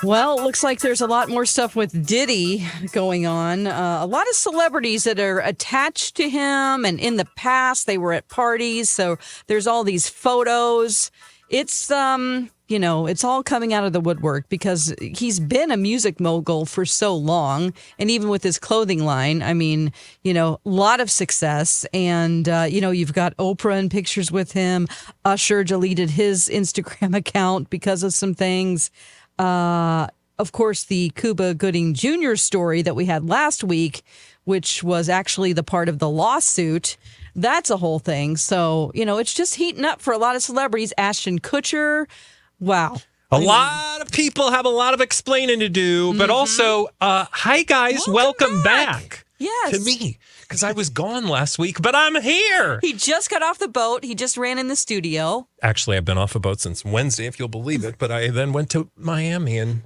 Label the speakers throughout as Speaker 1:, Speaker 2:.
Speaker 1: Well, it looks like there's a lot more stuff with Diddy going on. A lot of celebrities that are attached to him, and in the past they were at parties. So there's all these photos. It's, it's all coming out of the woodwork because he's been a music mogul for so long. And even with his clothing line, a lot of success. And, you've got Oprah in pictures with him. Usher deleted his Instagram account because of some things. Of course, the Cuba Gooding Jr. story that we had last week, which was actually the part of the lawsuit. That's a whole thing. So, it's just heating up for a lot of celebrities. Ashton Kutcher. Wow.
Speaker 2: A lot of people have a lot of explaining to do, but also, hi guys, welcome back.
Speaker 1: Yes.
Speaker 2: To me, because I was gone last week, but I'm here.
Speaker 1: He just got off the boat. He just ran in the studio.
Speaker 2: Actually, I've been off a boat since Wednesday, if you'll believe it. But I then went to Miami and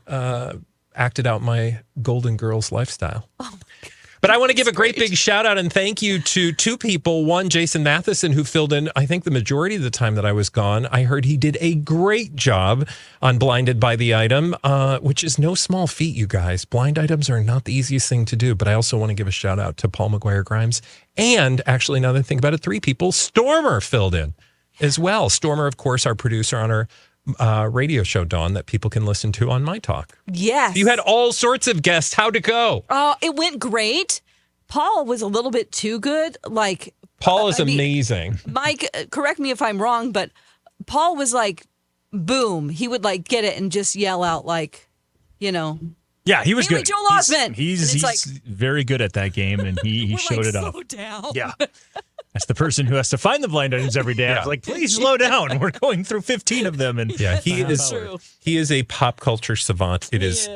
Speaker 2: acted out my Golden Girls lifestyle. Oh, my God. But I want to give a great big shout out and thank you to two people. One, Jason Matheson, who filled in, I think, the majority of the time that I was gone. I heard he did a great job on Blinded by the Item, which is no small feat, you guys. Blind items are not the easiest thing to do. But I also want to give a shout out to Paul McGuire Grimes. And actually, now that I think about it, three people, Stormer filled in as well. Stormer, of course, our producer on our radio show, Dawn, that people can listen to on My Talk.
Speaker 1: Yes.
Speaker 2: You had all sorts of guests. How'd it go?
Speaker 1: It went great. Paul was a little bit too good.
Speaker 2: Paul is amazing.
Speaker 1: Mike, correct me if I'm wrong, but Paul was like, boom. He would get it and just yell out
Speaker 3: Yeah, he was good.
Speaker 1: Joel Osment.
Speaker 3: He's very good at that game, and he showed it off.
Speaker 1: Slow down.
Speaker 3: Yeah. As the person who has to find the blind items every day, I was like, please slow down. We're going through 15 of them. And
Speaker 2: he is a pop culture savant. It is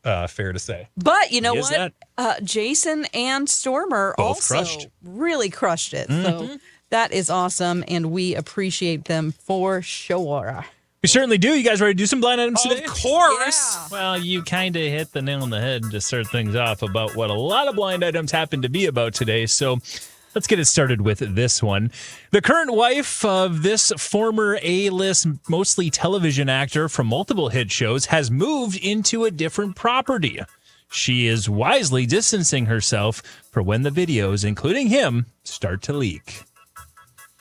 Speaker 2: fair to say.
Speaker 1: But you know what? Jason and Stormer also really crushed it. Mm-hmm. So that is awesome, and we appreciate them for sure.
Speaker 3: We certainly do. You guys ready to do some blind items today?
Speaker 2: Of course.
Speaker 1: Yeah.
Speaker 3: Well, you kind of hit the nail on the head to start things off about what a lot of blind items happen to be about today. So let's get it started with this one. The current wife of this former A-list, mostly television actor from multiple hit shows has moved into a different property. She is wisely distancing herself for when the videos, including him, start to leak.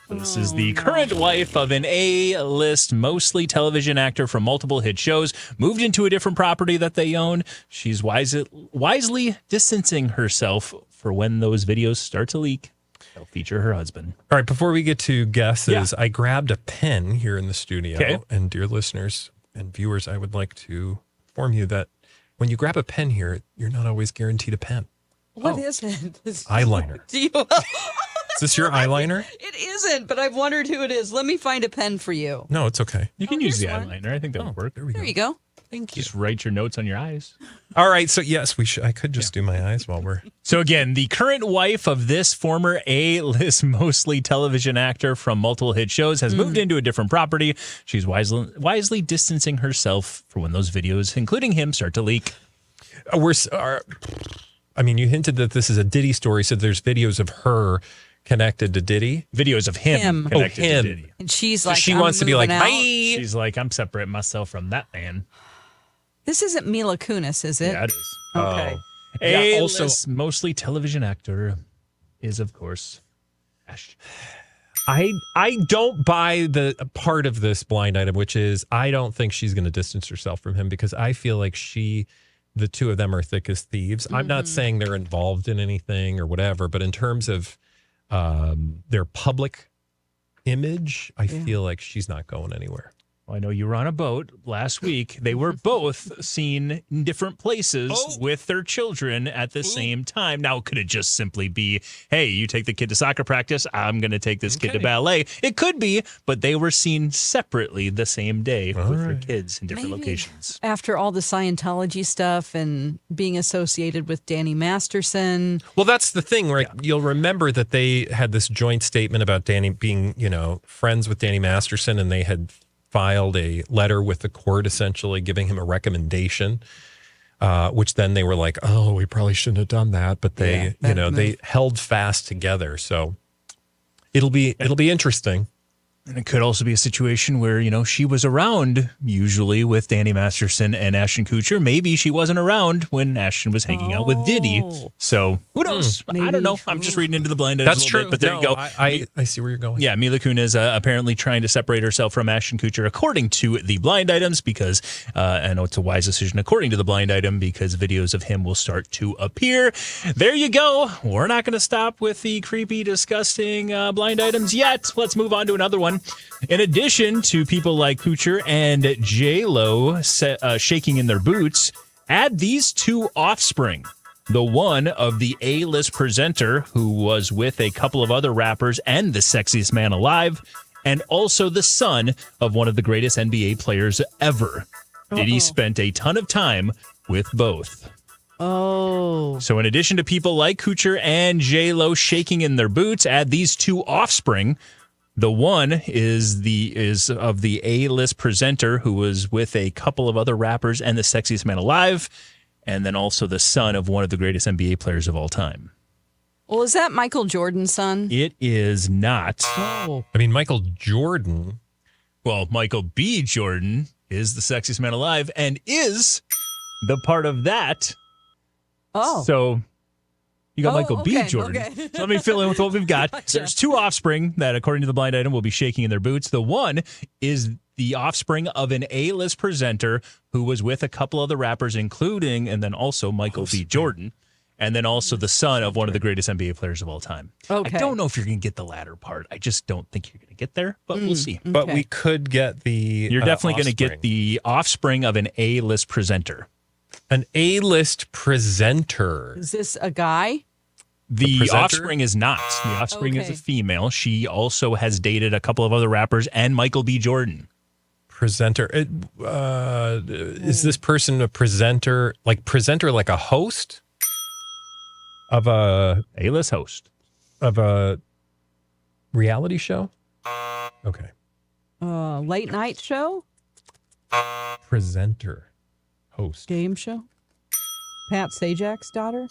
Speaker 3: This is the current wife of an A-list, mostly television actor from multiple hit shows, moved into a different property that they own. She's wisely distancing herself for when those videos start to leak. They'll feature her husband.
Speaker 2: All right, before we get to guesses, I grabbed a pen here in the studio.
Speaker 3: Okay.
Speaker 2: And dear listeners and viewers, I would like to inform you that when you grab a pen here, you're not always guaranteed a pen.
Speaker 1: What is it?
Speaker 2: Eyeliner. Is this your eyeliner?
Speaker 1: It isn't, but I've wondered who it is. Let me find a pen for you.
Speaker 2: No, it's okay.
Speaker 3: You can use the
Speaker 1: one.
Speaker 3: eyeliner. I think that would work.
Speaker 2: There we go.
Speaker 1: There you go.
Speaker 2: Thank you.
Speaker 3: Just write your notes on your eyes.
Speaker 2: All right, so yes, I could just do my eyes while we're...
Speaker 3: So again, the current wife of this former A-list, mostly television actor from multiple hit shows has moved into a different property. She's wisely distancing herself for when those videos, including him, start to leak.
Speaker 2: You hinted that this is a Diddy story, so there's videos of her connected to Diddy.
Speaker 3: Videos of him connected to Diddy.
Speaker 1: And she's
Speaker 2: so
Speaker 1: like,
Speaker 2: she wants to be like, hi.
Speaker 3: She's like, I'm separating myself from that man.
Speaker 1: This isn't Mila Kunis, is it?
Speaker 3: Yeah, it is.
Speaker 1: Okay.
Speaker 3: A-list, mostly television actor is, of course, Ash.
Speaker 2: I don't buy the part of this blind item, which is I don't think she's going to distance herself from him because I feel like the two of them are thick as thieves. Mm-hmm. I'm not saying they're involved in anything or whatever, but in terms of their public image, I feel like she's not going anywhere.
Speaker 3: Well, I know you were on a boat last week. They were both seen in different places with their children at the same time. Now, could it just simply be, hey, you take the kid to soccer practice, I'm going to take this kid to ballet? It could be, but they were seen separately the same day with their kids in different locations.
Speaker 1: After all the Scientology stuff and being associated with Danny Masterson.
Speaker 2: Well, that's the thing, right? Yeah. You'll remember that they had this joint statement about Danny being, friends with Danny Masterson, and they had filed a letter with the court essentially giving him a recommendation, which then they were like, oh, we probably shouldn't have done that. But they, they held fast together. So it'll be interesting.
Speaker 3: And it could also be a situation where, she was around usually with Danny Masterson and Ashton Kutcher. Maybe she wasn't around when Ashton was hanging out with Diddy. So who knows? I don't know. I'm just reading into the blind items.
Speaker 2: That's
Speaker 3: a
Speaker 2: true.
Speaker 3: Bit, but there you go.
Speaker 2: I see where you're going.
Speaker 3: Yeah, Mila Kunis apparently trying to separate herself from Ashton Kutcher according to the blind items because I know it's a wise decision according to the blind item because videos of him will start to appear. There you go. We're not going to stop with the creepy, disgusting blind items yet. Let's move on to another one. In addition to people like Kutcher and J-Lo shaking in their boots, add these two offspring. The one of the A-list presenter who was with a couple of other rappers and the sexiest man alive, and also the son of one of the greatest NBA players ever. Diddy spent a ton of time with both.
Speaker 1: Oh.
Speaker 3: So in addition to people like Kutcher and J-Lo shaking in their boots, add these two offspring. The one is of the A-list presenter who was with a couple of other rappers and the sexiest man alive, and then also the son of one of the greatest NBA players of all time.
Speaker 1: Well, is that Michael Jordan's son?
Speaker 3: It is not.
Speaker 1: Oh.
Speaker 2: I mean, Michael Jordan.
Speaker 3: Well, Michael B. Jordan is the sexiest man alive and is the part of that.
Speaker 1: Oh.
Speaker 3: So you got Michael B.
Speaker 1: okay,
Speaker 3: Jordan.
Speaker 1: okay.
Speaker 3: So let me fill in with what we've got.
Speaker 1: Gotcha.
Speaker 3: There's two offspring that, according to the blind item, will be shaking in their boots. The one is the offspring of an A-list presenter who was with a couple other rappers, including, and then also Michael B. Jordan, and then also the son of one of the greatest NBA players of all time.
Speaker 1: Okay.
Speaker 3: I don't know if you're going to get the latter part. I just don't think you're going to get there, but we'll see.
Speaker 2: But we could get the
Speaker 3: You're definitely going to
Speaker 2: offspring.
Speaker 3: get the offspring of an A-list presenter.
Speaker 2: An A-list presenter.
Speaker 1: Is this a guy?
Speaker 3: The
Speaker 2: presenter?
Speaker 3: offspring is not. The offspring is a
Speaker 1: Okay.
Speaker 3: female. She also has dated a couple of other rappers and Michael B. Jordan.
Speaker 2: Presenter. Is this person a presenter like a host of a
Speaker 3: A-list host.
Speaker 2: reality show? Okay.
Speaker 1: Late night show?
Speaker 2: Presenter. Host.
Speaker 1: Game show? Pat Sajak's daughter?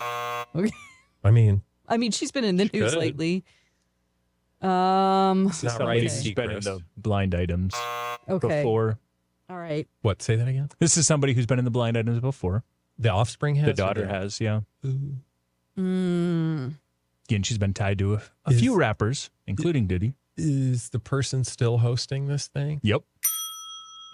Speaker 1: Okay.
Speaker 2: I mean,
Speaker 1: she's been in the news
Speaker 2: could.
Speaker 1: lately.
Speaker 3: This is
Speaker 2: Not
Speaker 3: somebody
Speaker 2: right,
Speaker 3: who's been in the blind items
Speaker 1: Okay.
Speaker 3: before.
Speaker 1: All right.
Speaker 2: what? Say that again?
Speaker 3: This is somebody who's been in the blind items before.
Speaker 2: The offspring has?
Speaker 3: The daughter has, yeah.
Speaker 1: Mm.
Speaker 3: Again, she's been tied to a few rappers, including Diddy.
Speaker 2: Is the person still hosting this thing?
Speaker 3: Yep.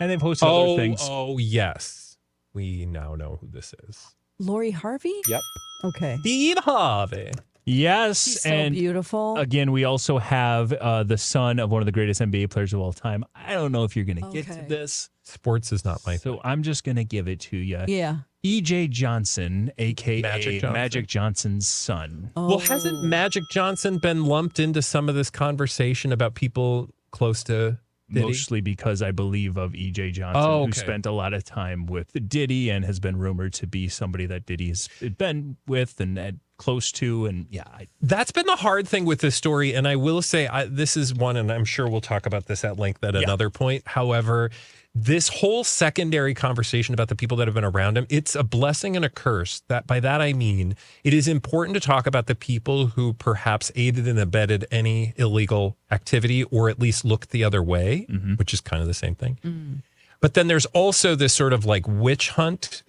Speaker 3: And they've hosted other things.
Speaker 2: Oh, yes. We now know who this is.
Speaker 1: Lori Harvey?
Speaker 2: Yep.
Speaker 1: Okay.
Speaker 2: Steve Harvey.
Speaker 3: Yes.
Speaker 1: She's so
Speaker 3: and
Speaker 1: beautiful.
Speaker 3: again, we also have the son of one of the greatest NBA players of all time. I don't know if you're going to get to
Speaker 1: Okay.
Speaker 3: this.
Speaker 2: Sports is not my thing.
Speaker 3: So I'm just going to give it to you.
Speaker 1: Yeah.
Speaker 3: E.J. Johnson, a.k.a.
Speaker 2: Magic
Speaker 3: Magic,
Speaker 2: Johnson.
Speaker 3: Johnson's son.
Speaker 1: Oh.
Speaker 2: Well, hasn't Magic Johnson been lumped into some of this conversation about people close to Diddy?
Speaker 3: Mostly because I believe of E.J. Johnson,
Speaker 2: Oh,
Speaker 3: who
Speaker 2: okay.
Speaker 3: spent a lot of time with Diddy and has been rumored to be somebody that Diddy's been with and close to. And yeah,
Speaker 2: That's been the hard thing with this story. And I will say this is one, and I'm sure we'll talk about this at length at another point. However, this whole secondary conversation about the people that have been around him, it's a blessing and a curse. That by that I mean it is important to talk about the people who perhaps aided and abetted any illegal activity or at least looked the other way, which is kind of the same thing. But then there's also this sort of like witch hunt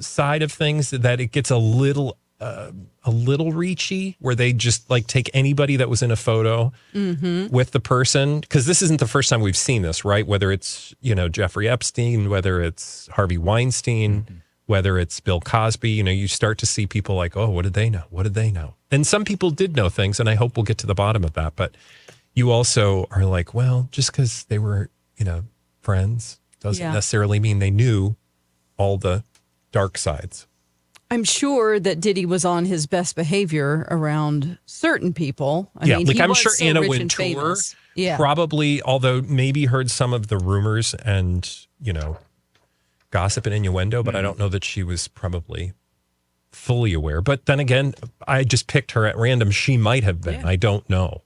Speaker 2: side of things that it gets a little reachy, where they just like take anybody that was in a photo with the person, because this isn't the first time we've seen this, right? Whether it's Jeffrey Epstein, whether it's Harvey Weinstein, whether it's Bill Cosby, you start to see people like, oh, what did they know? What did they know? And some people did know things, and I hope we'll get to the bottom of that. But you also are like, well, just because they were friends doesn't necessarily mean they knew all the dark sides.
Speaker 1: I'm sure that Diddy was on his best behavior around certain people. I mean,
Speaker 2: like
Speaker 1: he
Speaker 2: I'm
Speaker 1: was
Speaker 2: sure
Speaker 1: so
Speaker 2: Anna
Speaker 1: rich and
Speaker 2: Wintour
Speaker 1: famous. Yeah.
Speaker 2: probably, although maybe heard some of the rumors and, gossip and innuendo, but I don't know that she was probably fully aware. But then again, I just picked her at random. She might have been.
Speaker 1: Yeah.
Speaker 2: I don't know.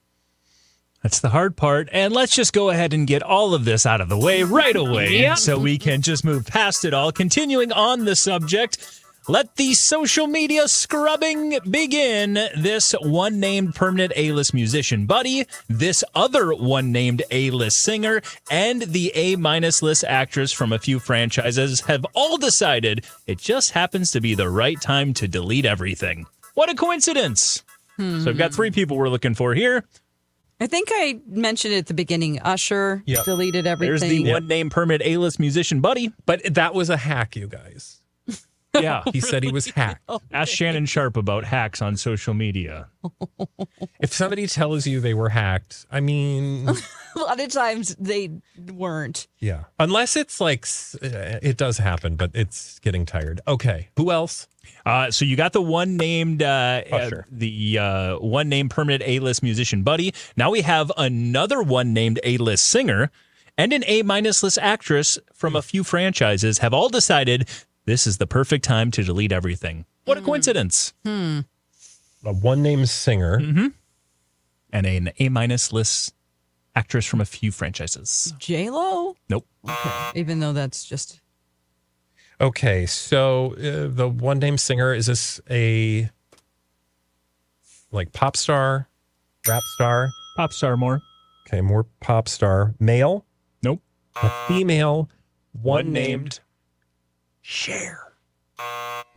Speaker 3: that's the hard part. And let's just go ahead and get all of this out of the way right away so we can just move past it all. Continuing on the subject, Let the social media scrubbing begin. This one named permanent A-list musician buddy, this other one named A-list singer, and the A-minus list actress from a few franchises have all decided it just happens to be the right time to delete everything. What a coincidence. So I've got 3 people we're looking for here.
Speaker 1: I think I mentioned it at the beginning. Usher deleted everything.
Speaker 3: There's the one named permanent A-list musician buddy.
Speaker 2: But that was a hack, you guys.
Speaker 3: Yeah.
Speaker 2: He said he was hacked.
Speaker 3: Ask Shannon Sharp about hacks on social media.
Speaker 2: If somebody tells you they were hacked, I mean...
Speaker 1: A lot of times they weren't.
Speaker 2: Yeah. Unless it's like, it does happen, but it's getting tired. Okay. Who else?
Speaker 3: So you got the one named
Speaker 2: Usher.
Speaker 3: the one named permanent A-list musician buddy. Now we have another one named A-list singer and an A-minus list actress from a few franchises have all decided this is the perfect time to delete everything. What a coincidence.
Speaker 2: A one-name singer.
Speaker 3: Mm-hmm. And an A-minus list actress from a few franchises.
Speaker 1: J-Lo?
Speaker 3: Nope.
Speaker 1: Okay. Even though that's just...
Speaker 2: Okay, so the one-name singer, is this a like pop star, rap star?
Speaker 3: Pop star more.
Speaker 2: Okay, more pop star. Male?
Speaker 3: Nope.
Speaker 2: A female, one named Cher.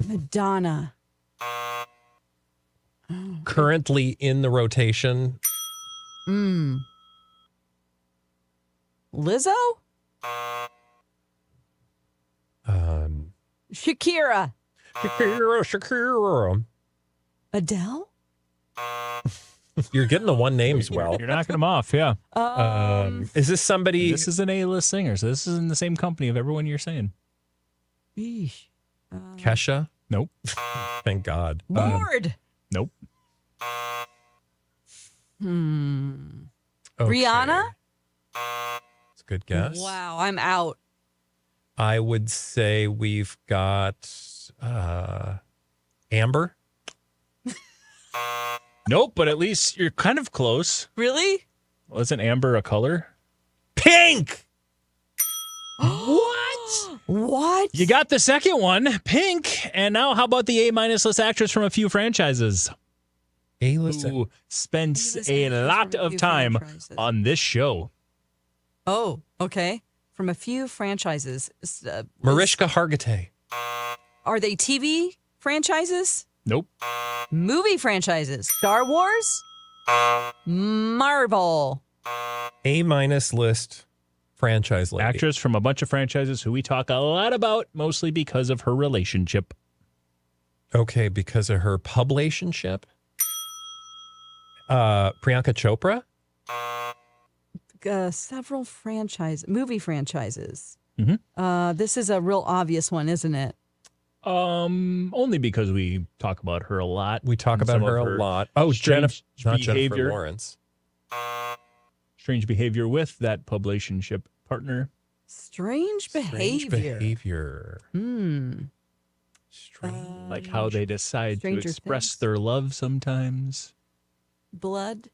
Speaker 1: Madonna.
Speaker 2: Currently in the rotation.
Speaker 1: Lizzo? Shakira.
Speaker 2: Shakira.
Speaker 1: Adele?
Speaker 2: You're getting the one names well.
Speaker 3: You're knocking them off, yeah.
Speaker 2: Is this somebody?
Speaker 3: This is an A-list singer, so this is in the same company of everyone you're saying.
Speaker 1: Eesh.
Speaker 2: Kesha?
Speaker 3: Nope.
Speaker 2: Thank God.
Speaker 1: Lord.
Speaker 3: Nope.
Speaker 2: Okay.
Speaker 1: Rihanna?
Speaker 2: That's a good guess.
Speaker 1: Wow, I'm out.
Speaker 2: I would say we've got Amber.
Speaker 3: Nope, but at least you're kind of close.
Speaker 1: Really?
Speaker 3: Wasn't amber a color?
Speaker 2: Pink!
Speaker 1: What? What?
Speaker 3: You got the second one, Pink. And now how about the A-minus list actress from a few franchises?
Speaker 2: A-list.
Speaker 3: Who spends
Speaker 1: A-list
Speaker 3: a
Speaker 1: actress
Speaker 3: lot
Speaker 1: from a
Speaker 3: of
Speaker 1: few
Speaker 3: time
Speaker 1: franchises.
Speaker 3: on this show.
Speaker 1: Oh, okay. From a few franchises.
Speaker 2: Mariska Hargitay.
Speaker 1: Are they TV franchises?
Speaker 3: Nope.
Speaker 1: Movie franchises? Star Wars? Marvel?
Speaker 2: A-minus list franchise lady.
Speaker 3: Actress from a bunch of franchises who we talk a lot about, mostly because of her relationship.
Speaker 2: Okay, because of her publicationship. Priyanka Chopra.
Speaker 1: Several movie franchises.
Speaker 3: Mm-hmm.
Speaker 1: This is a real obvious one, isn't it?
Speaker 3: Only because we talk about her a lot.
Speaker 2: We talk about her a lot. Oh,
Speaker 3: strange
Speaker 2: not Jennifer
Speaker 3: behavior.
Speaker 2: Lawrence.
Speaker 3: Strange behavior with that publicationship partner.
Speaker 1: Strange behavior.
Speaker 2: Strange.
Speaker 3: Like how they decide to
Speaker 1: Stranger
Speaker 3: express
Speaker 1: Things.
Speaker 3: their love sometimes.
Speaker 1: Blood.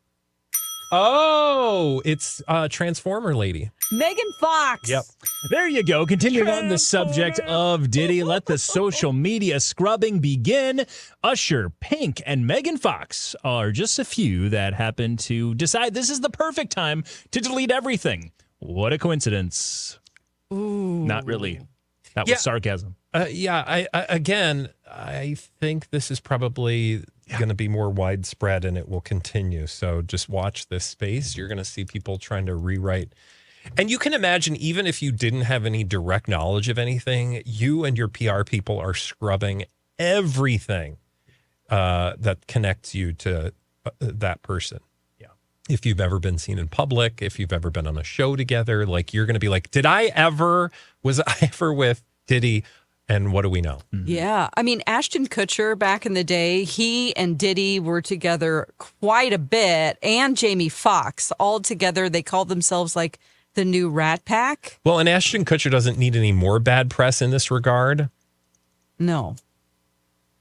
Speaker 2: Oh, it's Transformer lady.
Speaker 1: Megan Fox.
Speaker 2: Yep.
Speaker 3: There you go. Continuing on the subject of Diddy, let the social media scrubbing begin. Usher, Pink, and Megan Fox are just a few that happen to decide this is the perfect time to delete everything. What a coincidence.
Speaker 1: Ooh.
Speaker 3: Not really. That was
Speaker 2: Yeah.
Speaker 3: sarcasm.
Speaker 2: I think this is probably going to be more widespread and it will continue. So just watch this space. You're going to see people trying to rewrite. And you can imagine, even if you didn't have any direct knowledge of anything, you and your PR people are scrubbing everything that connects you to that person.
Speaker 3: Yeah.
Speaker 2: If you've ever been seen in public, if you've ever been on a show together, like you're going to be like, was I ever with Diddy? And what do we know?
Speaker 1: Yeah. I mean, Ashton Kutcher back in the day, he and Diddy were together quite a bit, and Jamie Foxx all together. They called themselves like the new Rat Pack.
Speaker 2: Well, and Ashton Kutcher doesn't need any more bad press in this regard.
Speaker 1: No.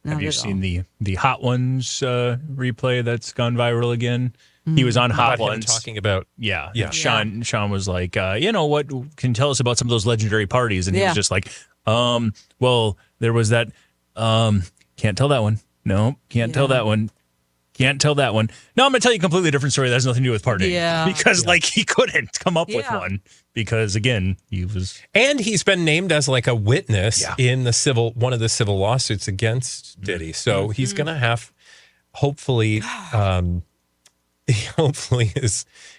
Speaker 3: Have you seen the Hot Ones replay that's gone viral again? He was on Hot
Speaker 2: About him
Speaker 3: Ones
Speaker 2: talking about
Speaker 3: Yeah.
Speaker 2: Yeah.
Speaker 3: Sean was like, what can you tell us about some of those legendary parties? And he
Speaker 1: Yeah.
Speaker 3: was just like, well, there was that Can't tell that one. No, can't tell that one. Can't tell that one. No, I'm going to tell you a completely different story that has nothing to do with partying.
Speaker 1: Yeah.
Speaker 3: Because, he couldn't come up with one. Because, again, he was...
Speaker 2: And he's been named as, a witness in one of the civil lawsuits against Diddy. So he's going to have, hopefully,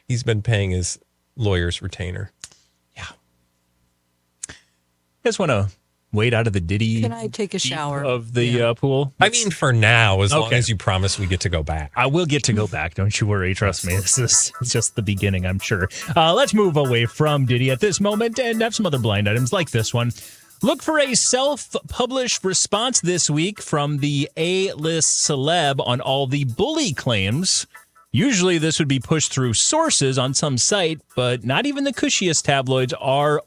Speaker 2: he's been paying his lawyer's retainer.
Speaker 3: Yeah. You guys want to wade out of the Diddy?
Speaker 1: Can I take a shower
Speaker 3: of the pool?
Speaker 2: I mean, for now, as long as you promise we get to go back.
Speaker 3: I will get to go back. Don't you worry. Trust me. It's just the beginning, I'm sure. Let's move away from Diddy at this moment and have some other blind items like this one. Look for a self-published response this week from the A-list celeb on all the bully claims. Usually this would be pushed through sources on some site, but not even the cushiest tabloids are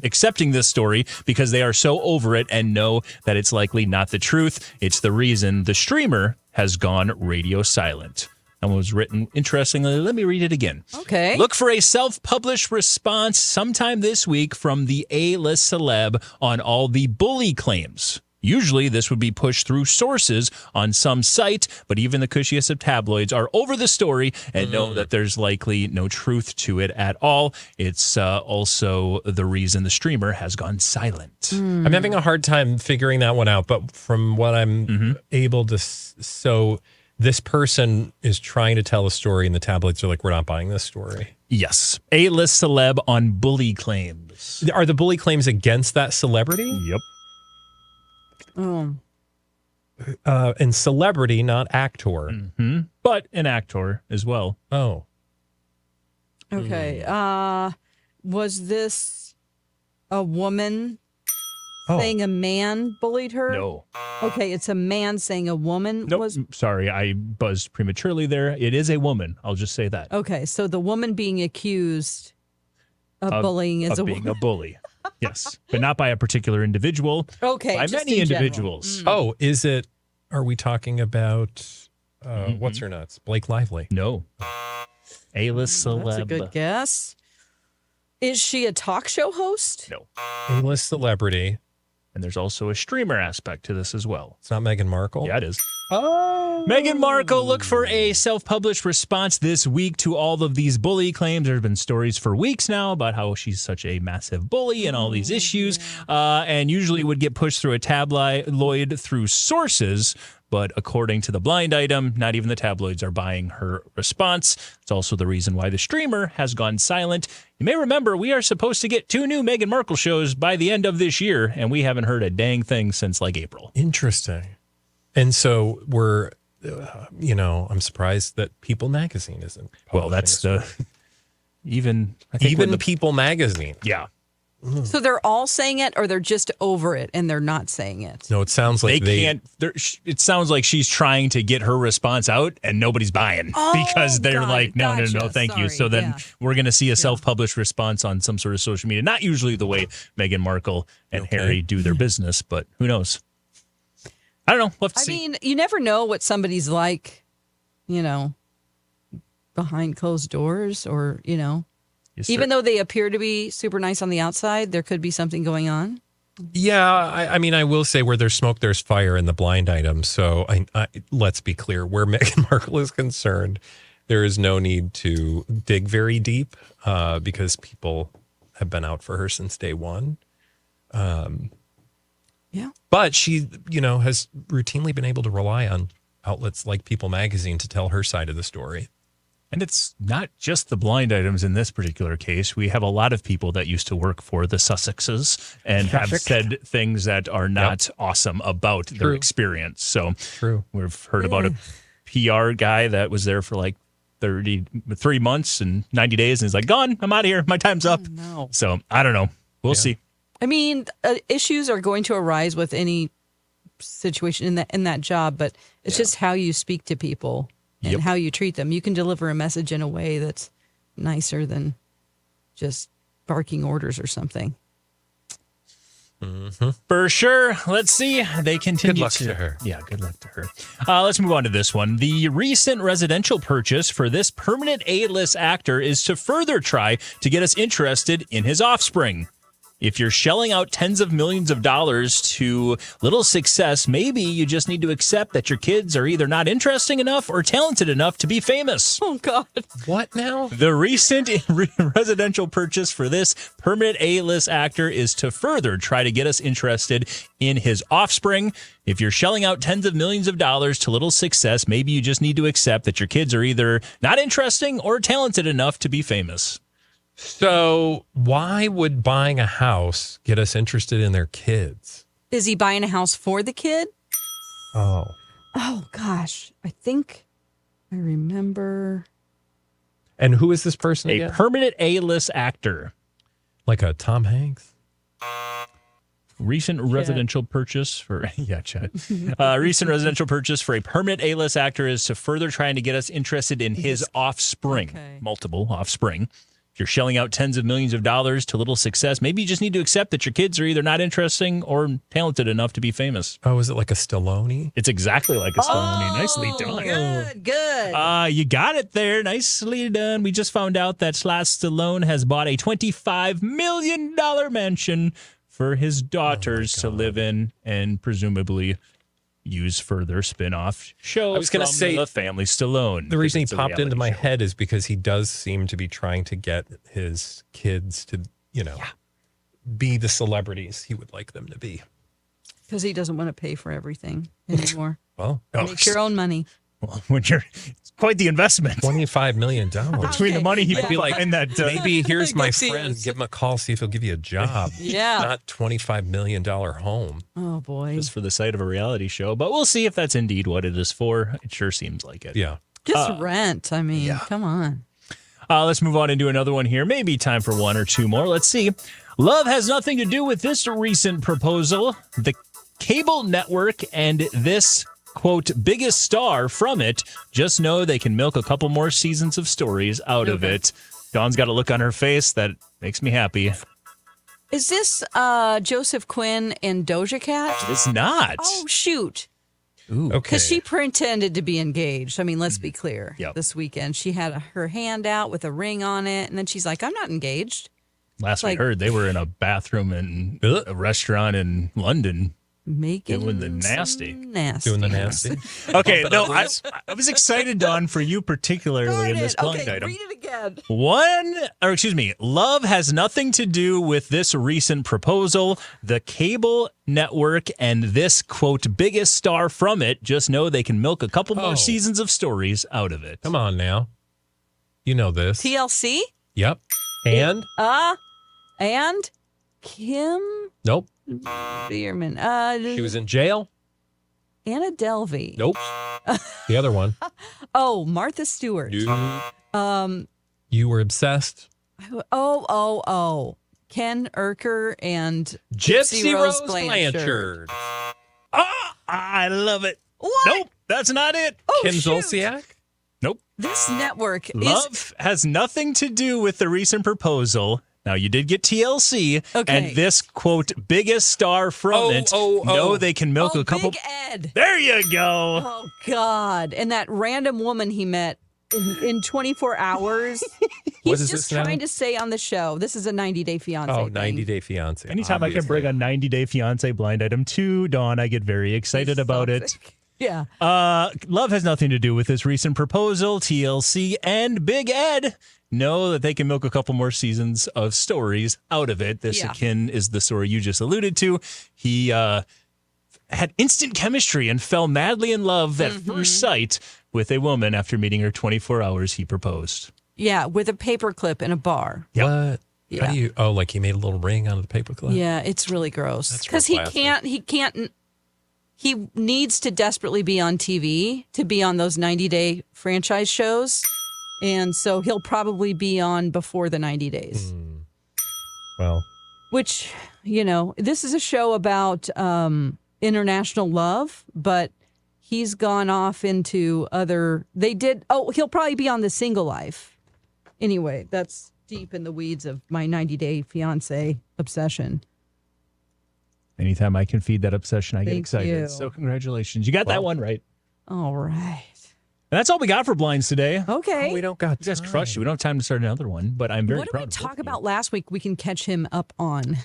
Speaker 3: accepting this story because they are so over it and know that it's likely not the truth. It's the reason the streamer has gone radio silent. And was written, interestingly, let me read it again.
Speaker 1: Okay.
Speaker 3: Look for a self-published response sometime this week from the A-list celeb on all the bully claims. Usually this would be pushed through sources on some site, but even the cushiest of tabloids are over the story and know that there's likely no truth to it at all. It's also the reason the streamer has gone silent.
Speaker 2: I'm having a hard time figuring that one out, but from what I'm able to... So this person is trying to tell a story and the tabloids are like, we're not buying this story.
Speaker 3: Yes. A-list celeb on bully claims.
Speaker 2: Are the bully claims against that celebrity?
Speaker 3: Yep.
Speaker 1: Oh.
Speaker 2: And celebrity, not actor.
Speaker 3: But an actor as well.
Speaker 2: Oh.
Speaker 1: Okay. Was this a woman saying a man bullied her?
Speaker 3: No.
Speaker 1: Okay, it's a man saying a woman was...
Speaker 3: Sorry, I buzzed prematurely there. It is a woman. I'll just say that.
Speaker 1: Okay, so the woman being accused of bullying is
Speaker 3: being a bully. Yes, but not by a particular individual.
Speaker 1: Okay,
Speaker 3: by
Speaker 1: just
Speaker 3: many
Speaker 1: in general.
Speaker 3: individuals.
Speaker 2: Oh, are we talking about, what's her nuts? Blake Lively?
Speaker 3: No. A-list celeb.
Speaker 1: That's a good guess. Is she a talk show host?
Speaker 3: No.
Speaker 2: A-list celebrity.
Speaker 3: And there's also a streamer aspect to this as well.
Speaker 2: It's not Meghan Markle?
Speaker 3: Yeah, it is.
Speaker 2: Oh.
Speaker 3: Meghan Markle, look for a self-published response this week to all of these bully claims. There have been stories for weeks now about how she's such a massive bully and all these issues, and usually would get pushed through a tabloid through sources. But according to the blind item, not even the tabloids are buying her response. It's also the reason why the streamer has gone silent. You may remember we are supposed to get 2 new Meghan Markle shows by the end of this year, and we haven't heard a dang thing since April.
Speaker 2: Interesting. And so we're, I'm surprised that People Magazine isn't.
Speaker 3: Well, that's even
Speaker 2: People Magazine.
Speaker 3: Yeah.
Speaker 1: So they're all saying it, or they're just over it and they're not saying it?
Speaker 2: No, it sounds like
Speaker 3: they can't. It sounds like she's trying to get her response out, and nobody's buying because they're like, no, thank you. So then we're going to see a self-published response on some sort of social media. Not usually the way Meghan Markle and Harry do their business, but who knows? I don't know. We'll have to see.
Speaker 1: I mean, you never know what somebody's like, behind closed doors, or even though they appear to be super nice on the outside, there could be something going on.
Speaker 2: Yeah, I mean, I will say where there's smoke, there's fire in the blind item. So let's be clear, where Meghan Markle is concerned, there is no need to dig very deep because people have been out for her since day one.
Speaker 1: Yeah.
Speaker 2: But she, has routinely been able to rely on outlets like People Magazine to tell her side of the story.
Speaker 3: And it's not just the blind items in this particular case. We have a lot of people that used to work for the Sussexes and have said things that are not awesome about their experience. So we've heard about a PR guy that was there for 33 months and 90 days and he's like, gone, I'm out of here. My time's up.
Speaker 1: Oh, no.
Speaker 3: So I don't know. We'll see.
Speaker 1: I mean, issues are going to arise with any situation in that job, but it's just how you speak to people. And how you treat them. You can deliver a message in a way that's nicer than just barking orders or something.
Speaker 3: Mm-hmm. For sure. Let's see. They continue.
Speaker 2: Good luck to her.
Speaker 3: Yeah, good luck to her. Let's move on to this one. The recent residential purchase for this permanent A-list actor is to further try to get us interested in his offspring. If you're shelling out tens of millions of dollars to little success, maybe you just need to accept that your kids are either not interesting enough or talented enough to be famous.
Speaker 1: Oh, God.
Speaker 2: What now?
Speaker 3: The recent residential purchase for this permanent A-list actor is to further try to get us interested in his offspring. If you're shelling out tens of millions of dollars to little success, maybe you just need to accept that your kids are either not interesting or talented enough to be famous.
Speaker 2: So why would buying a house get us interested in their kids?
Speaker 1: Is he buying a house for the kid?
Speaker 2: Oh.
Speaker 1: Oh, gosh. I think I remember.
Speaker 2: And who is this person
Speaker 3: A
Speaker 2: again?
Speaker 3: permanent A-list actor.
Speaker 2: Like a Tom Hanks?
Speaker 3: Recent residential purchase for Chad. Recent residential purchase for a permanent A-list actor is to further trying to get us interested in his offspring.
Speaker 1: Okay.
Speaker 3: Multiple offspring. If you're shelling out tens of millions of dollars to little success, maybe you just need to accept that your kids are either not interesting or talented enough to be famous.
Speaker 2: Oh, is it like a Stallone?
Speaker 3: It's exactly like a Stallone. Nicely done.
Speaker 1: Good.
Speaker 3: You got it there. Nicely done. We just found out that Stallone has bought a $25 million mansion for his daughters to live in and presumably use for their spin-off show.
Speaker 2: I was going to say
Speaker 3: the family Stallone.
Speaker 2: the reason he
Speaker 3: It's a
Speaker 2: popped into
Speaker 3: reality
Speaker 2: my
Speaker 3: show.
Speaker 2: head is because he does seem to be trying to get his kids to, be the celebrities he would like them to be.
Speaker 1: Because he doesn't want to pay for everything anymore.
Speaker 2: Well,
Speaker 1: Make your own money.
Speaker 3: Well, it's quite the investment.
Speaker 2: $25 million.
Speaker 3: Between the money he
Speaker 1: Yeah.
Speaker 3: put behind that.
Speaker 2: Maybe here's my
Speaker 1: guess he
Speaker 2: friend.
Speaker 1: is.
Speaker 2: Give him a call, see if he'll give you a job.
Speaker 1: Yeah.
Speaker 2: Not $25 million home.
Speaker 1: Oh, boy.
Speaker 3: Just for the site of a reality show. But we'll see if that's indeed what it is for. It sure seems like it.
Speaker 2: Yeah.
Speaker 1: Just rent. I mean, come on.
Speaker 3: Let's move on and do another one here. Maybe time for one or two more. Let's see. Love has nothing to do with this recent proposal. The cable network and this, quote, biggest star from it just know they can milk a couple more seasons of stories out of it. Dawn's got a look on her face that makes me happy.
Speaker 1: Is this Joseph Quinn and Doja Cat?
Speaker 3: It's not.
Speaker 1: Oh, shoot.
Speaker 3: Ooh.
Speaker 2: Okay.
Speaker 1: Because she pretended to be engaged. I mean, let's be clear.
Speaker 3: Yep.
Speaker 1: This weekend, she had her hand out with a ring on it, and then she's like, I'm not engaged.
Speaker 3: Last
Speaker 1: like-
Speaker 3: we heard, they were in a bathroom in
Speaker 2: Ugh.
Speaker 3: a restaurant in London.
Speaker 1: Making
Speaker 3: Doing the nasty.
Speaker 1: some nasty.
Speaker 2: Doing the nasty.
Speaker 3: Okay,
Speaker 2: Bumping
Speaker 3: no, I
Speaker 2: uglies.
Speaker 3: was excited, Dawn, for you particularly in this blind
Speaker 1: Okay,
Speaker 3: item.
Speaker 1: read it again.
Speaker 3: Love has nothing to do with this recent proposal. The cable network and this, quote, biggest star from it just know they can milk a couple more
Speaker 2: Oh.
Speaker 3: seasons of stories out of it.
Speaker 2: Come on now. You know this.
Speaker 1: TLC?
Speaker 2: Yep. And?
Speaker 1: And Kim
Speaker 2: Nope.
Speaker 1: Bierman.
Speaker 2: She was in jail?
Speaker 1: Anna Delvey.
Speaker 2: Nope. The other one.
Speaker 1: Oh, Martha Stewart.
Speaker 2: You were obsessed.
Speaker 1: Ken Urker and
Speaker 2: Gypsy Rose
Speaker 1: Blanchard.
Speaker 2: Blanchard.
Speaker 3: I love it.
Speaker 1: What?
Speaker 3: Nope, that's not it.
Speaker 1: Oh,
Speaker 2: Kim
Speaker 1: shoot.
Speaker 2: Zolciak?
Speaker 3: Nope.
Speaker 1: This network is
Speaker 3: Love has nothing to do with the recent proposal. Now, you did get TLC,
Speaker 1: Okay.
Speaker 3: and this, quote, biggest star from it know they can milk a couple.
Speaker 1: Big Ed.
Speaker 3: There you go.
Speaker 1: Oh, God. And that random woman he met in 24 hours.
Speaker 2: What
Speaker 1: He's
Speaker 2: is
Speaker 1: just
Speaker 2: this now?
Speaker 1: trying to say on the show, this is a 90-day fiance
Speaker 2: Oh,
Speaker 1: thing.
Speaker 2: 90 Day Fiance.
Speaker 3: Anytime I can bring a 90-day fiance blind item to Dawn, I get very excited about it.
Speaker 1: Yeah.
Speaker 3: Love has nothing to do with this recent proposal. TLC and Big Ed know that they can milk a couple more seasons of stories out of it. This akin is the story you just alluded to. He had instant chemistry and fell madly in love at first sight with a woman after meeting her 24 hours. He proposed.
Speaker 1: Yeah, with a paperclip in a bar.
Speaker 2: What?
Speaker 1: Yeah.
Speaker 2: How do you? Oh, like he made a little ring out of the paperclip?
Speaker 1: Yeah, it's really gross.
Speaker 2: That's
Speaker 1: Because
Speaker 2: real classy.
Speaker 1: he needs to desperately be on TV to be on those 90-day franchise shows. And so he'll probably be on before the 90 days.
Speaker 2: Well,
Speaker 1: Which, this is a show about international love, but he's gone off into he'll probably be on The Single Life. Anyway, that's deep in the weeds of my 90-day fiance obsession.
Speaker 3: Anytime I can feed that obsession, I get
Speaker 1: Thank
Speaker 3: excited.
Speaker 1: you.
Speaker 3: So congratulations. You got that one right.
Speaker 1: All right.
Speaker 3: And that's all we got for blinds today.
Speaker 1: Okay.
Speaker 2: we don't got
Speaker 3: You guys
Speaker 2: time.
Speaker 3: crushed it. We don't have time to start another one, but I'm very
Speaker 1: What did
Speaker 3: proud
Speaker 1: we
Speaker 3: of both
Speaker 1: talk
Speaker 3: of you.
Speaker 1: about last week we can catch him up on?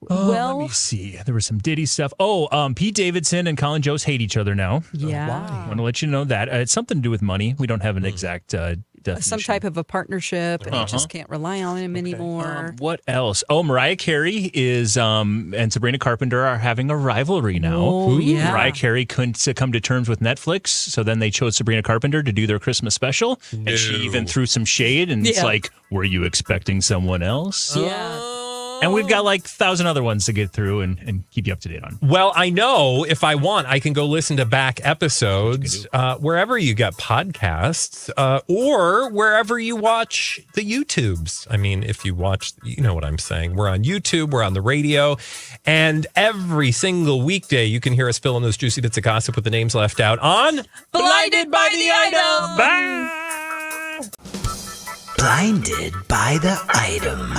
Speaker 3: Let me see. There was some Diddy stuff. Pete Davidson and Colin Jost hate each other now.
Speaker 1: Yeah.
Speaker 3: I want to let you know that. It's something to do with money. We don't have an exact definition.
Speaker 1: Some type of a partnership, and you just can't rely on him anymore.
Speaker 3: What else? Mariah Carey is and Sabrina Carpenter are having a rivalry now.
Speaker 1: Oh, yeah.
Speaker 3: Mariah Carey couldn't come to terms with Netflix, so then they chose Sabrina Carpenter to do their Christmas special, and she even threw some shade, and it's like, were you expecting someone else?
Speaker 1: Yeah.
Speaker 3: And we've got like 1,000 other ones to get through and keep you up to date on.
Speaker 2: Well, I know if I want, I can go listen to back episodes wherever you get podcasts or wherever you watch the YouTubes. I mean, if you watch, you know what I'm saying. We're on YouTube, we're on the radio, and every single weekday you can hear us fill in those juicy bits of gossip with the names left out on
Speaker 1: Blinded by the Item.
Speaker 3: Bye.
Speaker 4: Blinded by the Item.